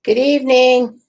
Good evening.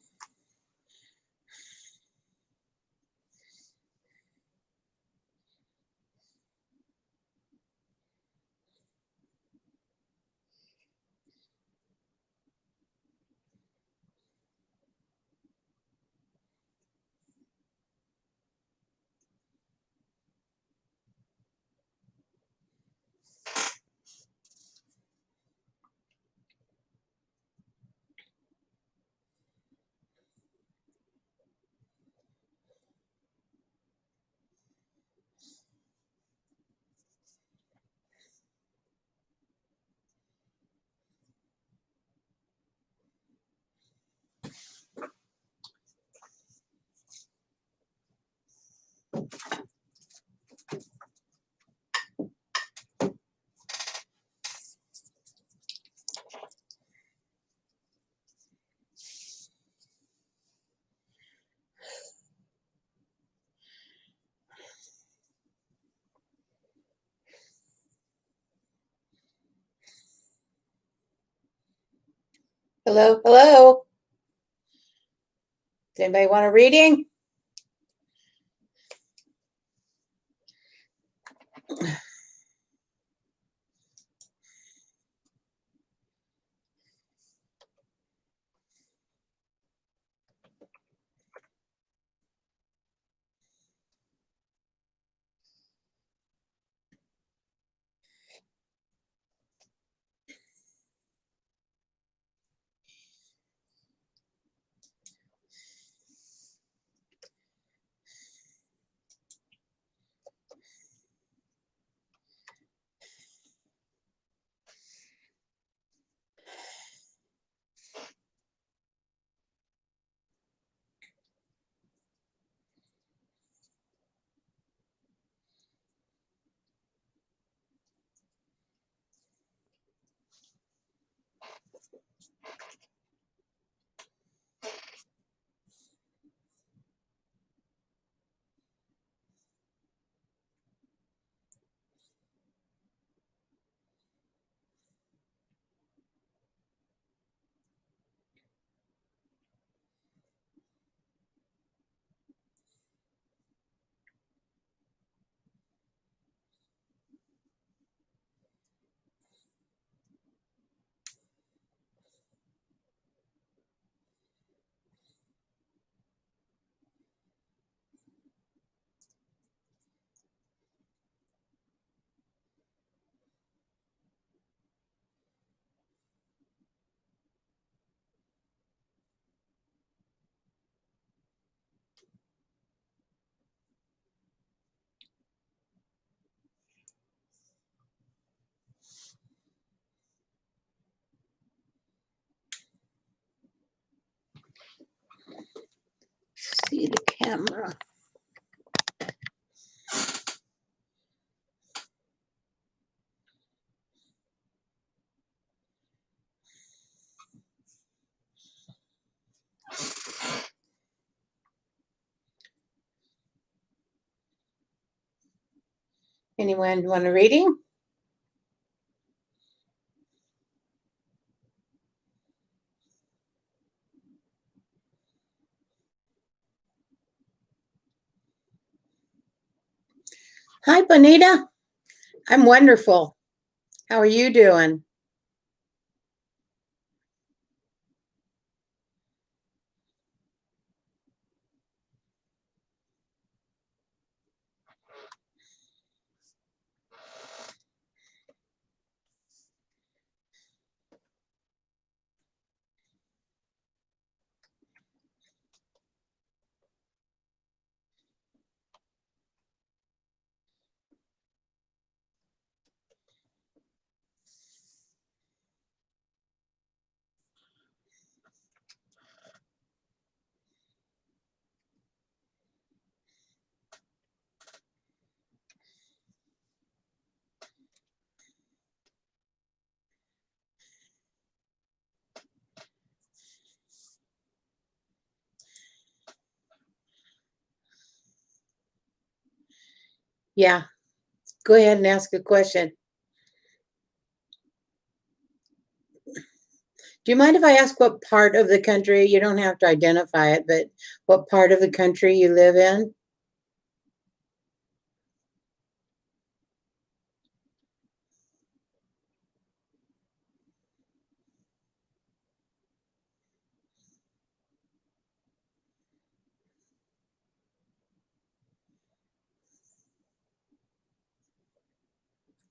Hello, hello. Does anybody want a reading? See the camera. Anyone want a reading? Hi, Bonita. I'm wonderful. How are you doing? Yeah, go ahead and ask a question. Do you mind if I ask what part of the country, you don't have to identify it, but what part of the country you live in?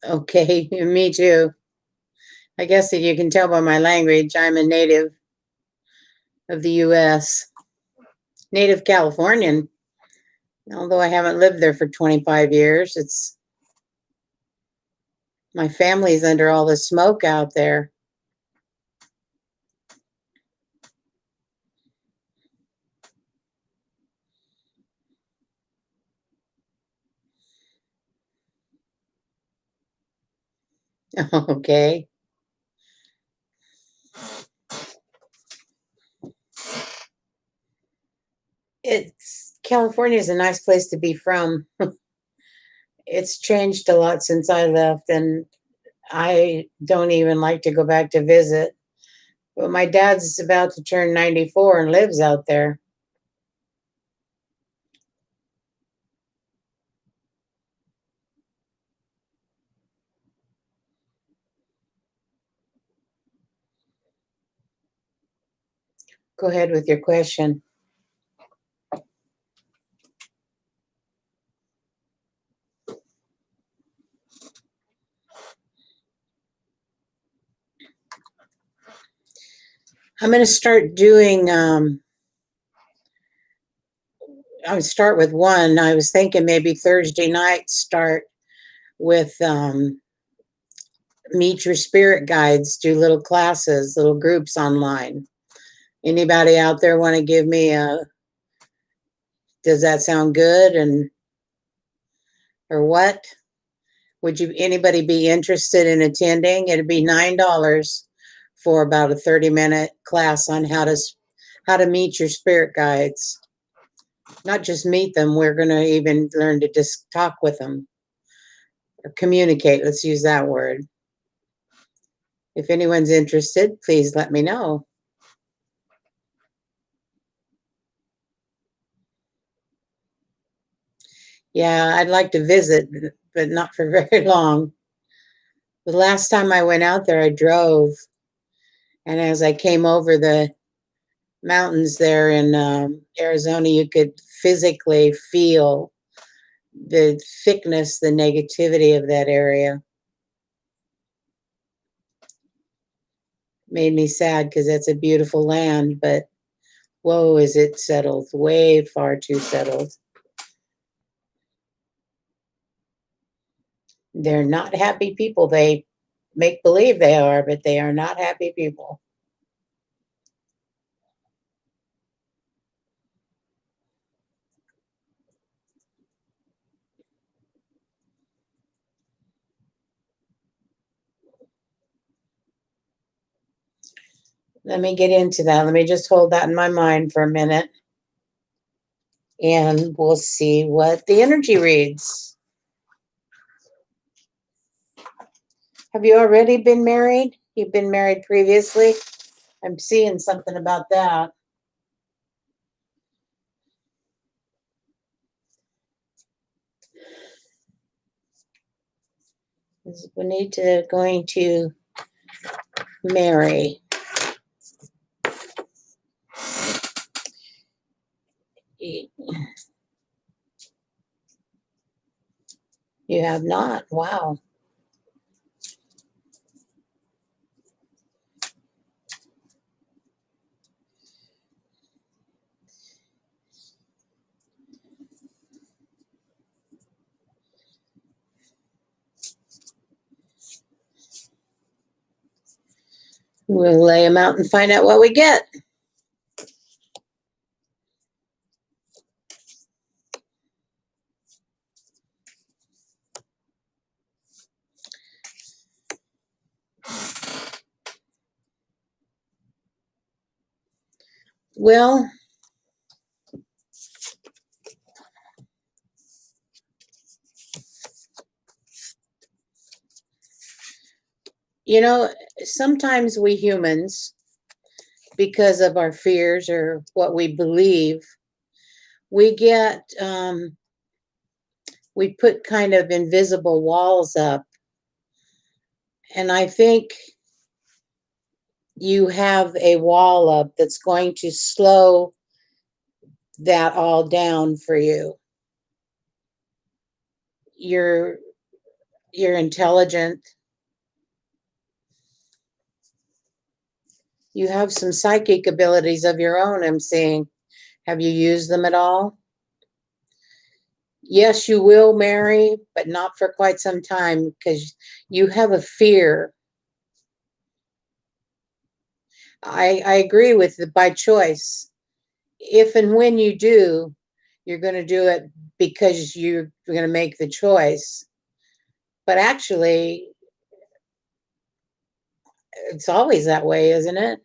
Okay, me too. I guess that you can tell by my language, I'm a native of the US, native Californian, although I haven't lived there for 25 years. It's my family's under all the smoke out there. Okay. It's California is a nice place to be from. It's changed a lot since I left, and I don't even like to go back to visit. But my dad's about to turn 94 and lives out there. Go ahead with your question. I'm going to start doing, I would start with one. I was thinking maybe Thursday night start with Meet Your Spirit Guides, do little classes, little groups online. Anybody out there want to give me a, does that sound good? And, or what? Would you, anybody be interested in attending? It'd be $9 for about a 30-minute class on how to meet your spirit guides. Not just meet them, we're going to even learn to just talk with them or communicate. Let's use that word. If anyone's interested, please let me know. Yeah, I'd like to visit, but not for very long. The last time I went out there, I drove, and as I came over the mountains there in Arizona, you could physically feel the thickness, the negativity of that area. Made me sad because that's a beautiful land, but whoa, is it settled, way far too settled. They're not happy people. They make believe they are, but they are not happy people. Let me get into that. Let me just hold that in my mind for a minute and we'll see what the energy reads. Have you already been married? You've been married previously? I'm seeing something about that. We need to going to marry. You have not. Wow. We'll lay them out and find out what we get. Well, you know, sometimes we humans because of our fears or what we believe, we get, we put kind of invisible walls up. And I think you have a wall up that's going to slow that all down for you. You're intelligent. You have some psychic abilities of your own, I'm seeing. Have you used them at all? Yes, you will marry, but not for quite some time because you have a fear. I agree with the by choice. If and when you do, you're going to do it because you're going to make the choice. But actually, it's always that way, isn't it?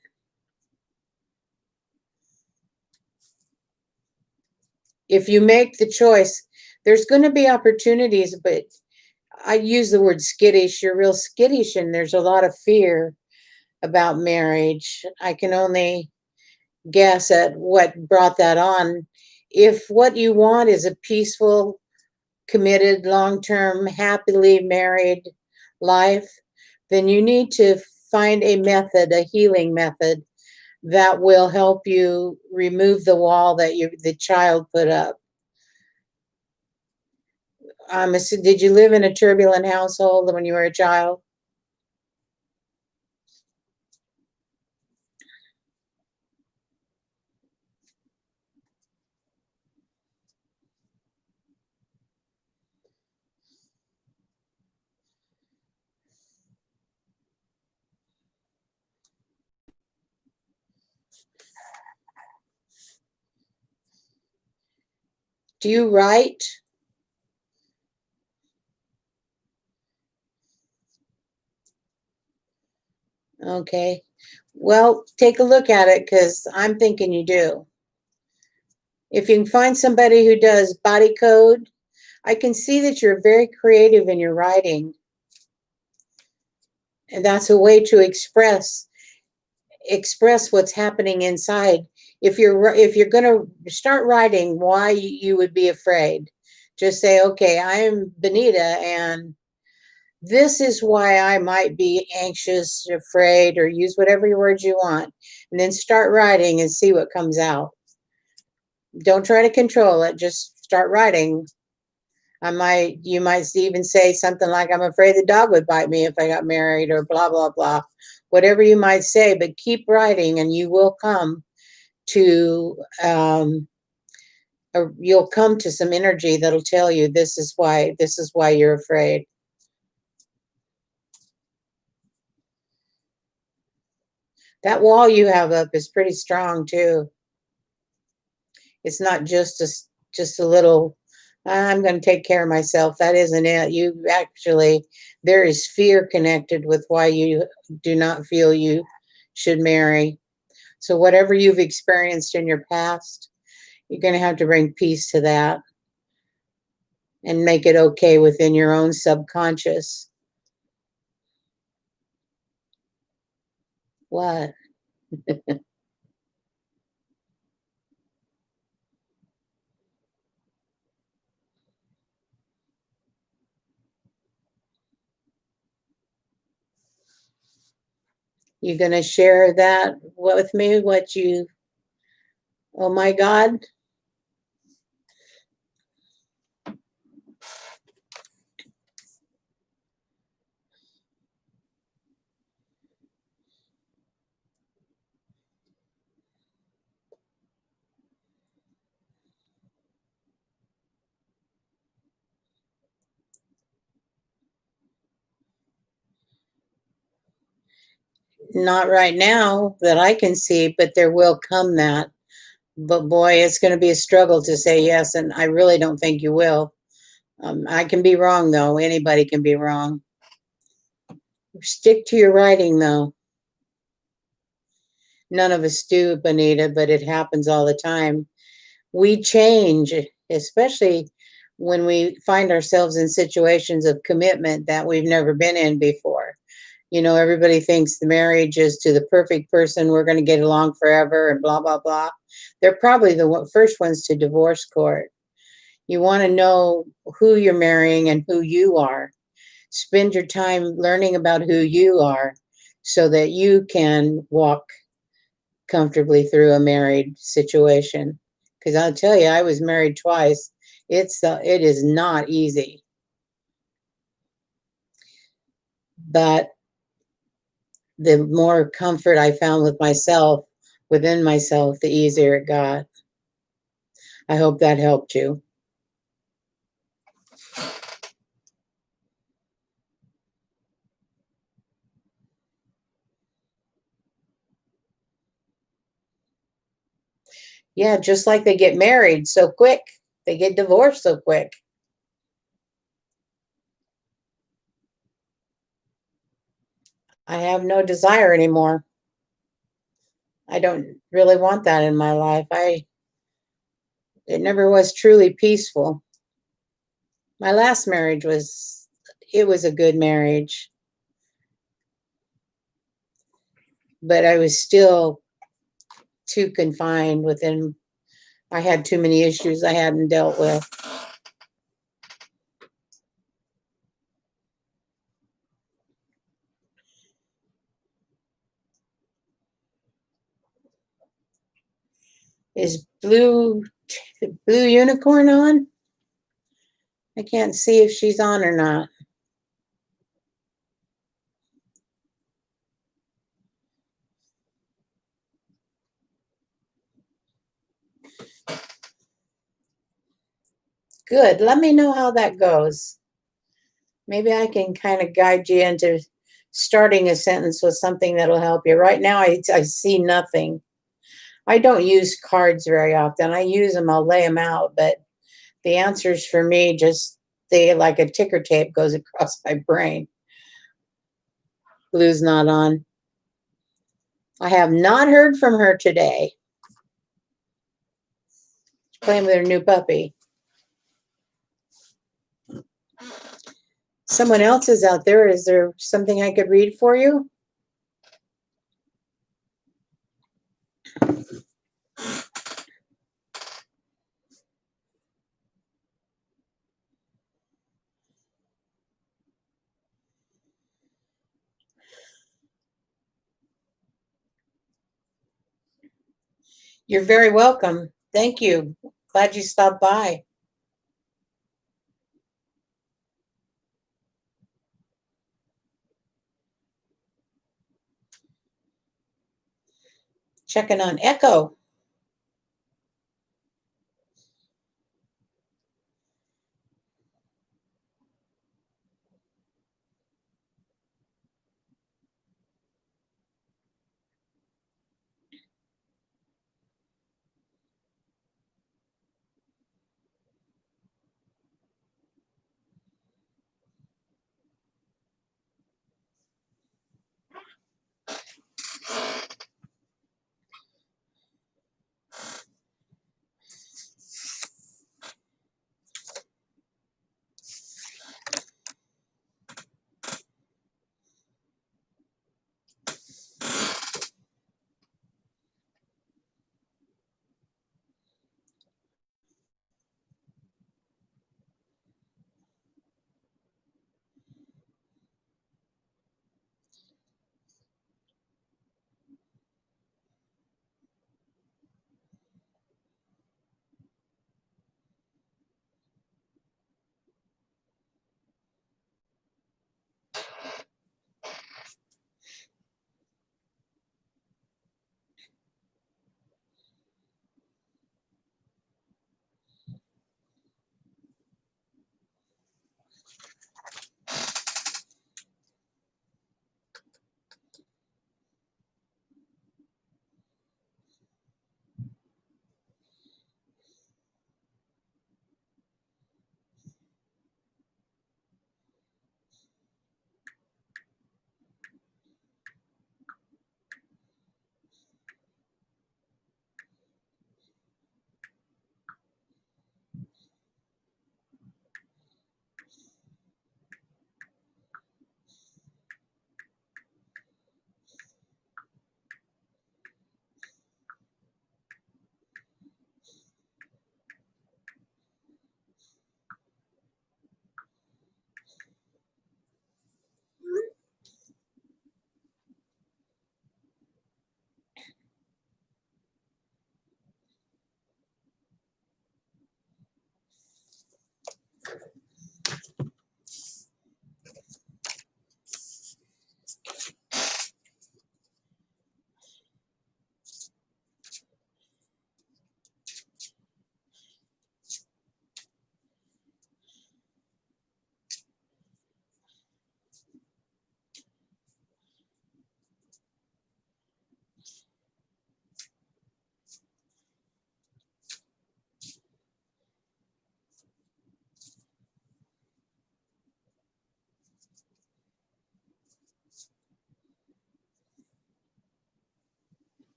If you make the choice, there's going to be opportunities, but I use the word skittish. You're real skittish, and there's a lot of fear about marriage. I can only guess at what brought that on. If what you want is a peaceful, committed, long-term, happily married life, then you need to find a method, a healing method that will help you remove the wall that the child put up. Did you live in a turbulent household when you were a child? Do you write? Okay. Well, take a look at it because I'm thinking you do. If you can find somebody who does body code, I can see that you're very creative in your writing. And that's a way to express what's happening inside. If you're going to start writing why you would be afraid, just say, okay, I'm Benita, and this is why I might be anxious, afraid, or use whatever words you want, and then start writing and see what comes out. Don't try to control it, just start writing. You might even say something like, I'm afraid the dog would bite me if I got married, or blah, blah, blah. Whatever you might say, but keep writing and you will come to, you'll come to some energy that'll tell you this is why you're afraid. That wall you have up is pretty strong too. It's not just a little, I'm going to take care of myself. That isn't it. You actually, there is fear connected with why you do not feel you should marry. So whatever you've experienced in your past, you're going to have to bring peace to that and make it okay within your own subconscious. What? You going to share that with me? Oh my God. Not right now that I can see, but there will come that. But boy, it's going to be a struggle to say yes, and I really don't think you will. I can be wrong, though. Anybody can be wrong. Stick to your writing, though. None of us do, Benita, but it happens all the time. We change, especially when we find ourselves in situations of commitment that we've never been in before. You know, everybody thinks the marriage is to the perfect person. We're going to get along forever and blah, blah, blah. They're probably the first ones to divorce court. You want to know who you're marrying and who you are. Spend your time learning about who you are so that you can walk comfortably through a married situation. Because I'll tell you, I was married twice. It is not easy. But the more comfort I found with myself, within myself, the easier it got. I hope that helped you. Yeah, just like they get married so quick, they get divorced so quick. I have no desire anymore. I don't really want that in my life. It never was truly peaceful. My last marriage it was a good marriage, but I was still too confined within. I had too many issues I hadn't dealt with. Is blue unicorn on? I can't see if she's on or not. Good. Let me know how that goes. Maybe I can kind of guide you into starting a sentence with something that'll help you. Right now, I see nothing. I don't use cards very often. I use them, I'll lay them out, but the answers for me just, they like a ticker tape goes across my brain. Blue's not on. I have not heard from her today. She's playing with her new puppy. Someone else is out there. Is there something I could read for you? You're very welcome. Thank you. Glad you stopped by. Checking on Echo.